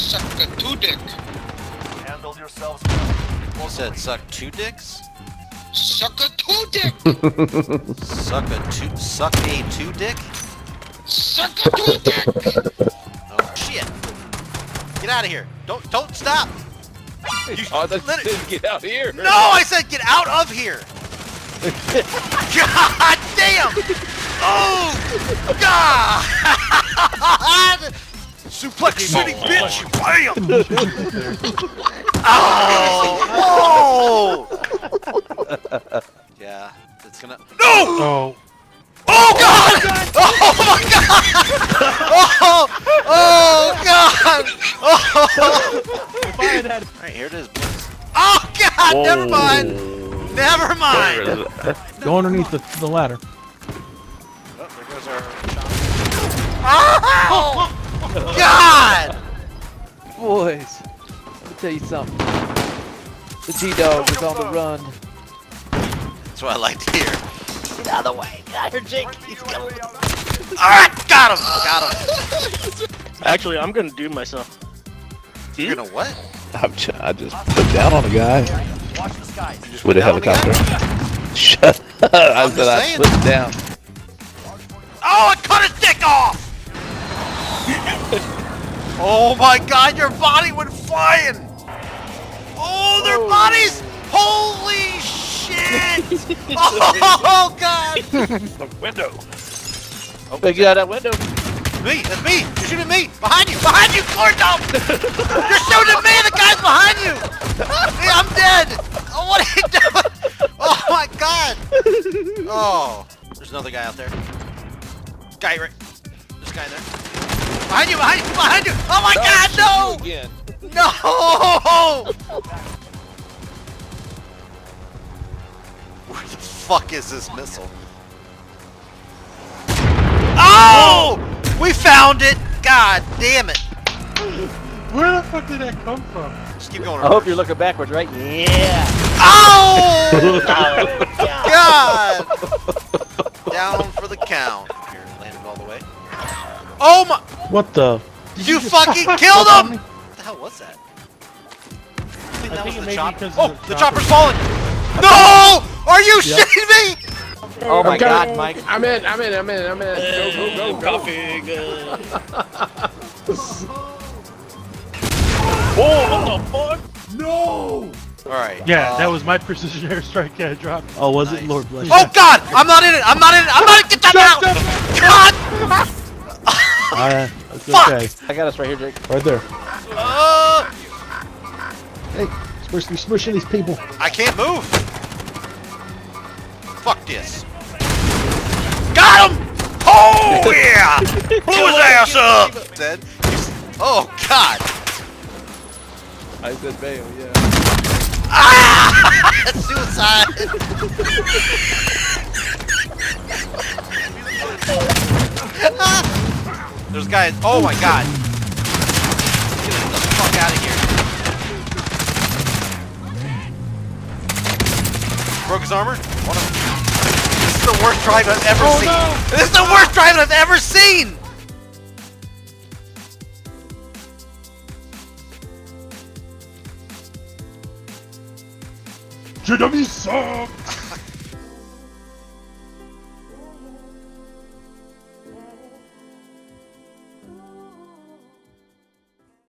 Suck a two dick. Handle yourselves. You said suck two dicks? Suck a two dick. Suck a two dick? Suck a two dick. Oh shit! Get out of here! Don't stop! You said get out here. No, I said get out of here! God damn! Oh God! Suplex City, bitch! Bam! Oh! Whoa! Yeah, it's gonna. No! Oh. Oh God! Oh my God! Oh God! Alright, here it is, boys. Oh God! Whoa. Never mind! Never mind! Go underneath the ladder. Oh, there goes our shot. Oh! God! Boys, let me tell you something. The G-Dog is on the run. That's what I like to hear. Get out of the way. Get out here, Jake. He's coming. Alright! Got him! Got him! Actually, I'm gonna do myself. You're gonna what? I just put down on a guy Watch the skies. You just with a put down on the helicopter. guy? Shut up! I said I saying. slipped down. Oh, I cut his dick off! Oh my God, your body went flying! Oh, their bodies! Holy shit! Oh God! The window. Oh, get out of that window. Me, that's me! You're shooting me! Behind you! Behind you, GLORYDOGG! You're shooting me! The guy's behind you! Yeah, I'm dead! Oh, what are you doing? Oh my God! Oh, there's another guy out there. Guy right. This guy there. Behind you! Behind you! Behind you! Oh my God! No! Again. No! Where the fuck is this missile? Oh! We found it! God damn it! Where the fuck did that come from? Just keep going. I hope you're looking backwards, right? Yeah. Oh! God! Down for the count. Here, landed all the way. Oh my! What the? You fucking killed him! What the hell was that? I think that was it the may be chopper. because Oh, of the chopper's falling! No! Are you shitting me? Oh my God, Mike. I'm in. Go. Coffee, good. Whoa, what the fuck? Alright. Yeah, that was my precision airstrike I dropped. Oh, was Nice. it? Lord bless you. Oh God! I'm not in it! I'm not in it! I'm not in it! Get that out! God! That's Fuck! okay. I got us right here, Jake. Right there. Uh, Hey, supposed to be smushing these people. I can't move! Fuck this. Got him! Oh yeah! Blew his ass up! Dead. Oh God! I said bail, yeah. Ah! Suicide! There's guys. Oh my God! Get the fuck out of here! Broke his armor. One of them. This is the worst drive I've ever seen. No. This is the worst drive I've ever seen. JW sucks!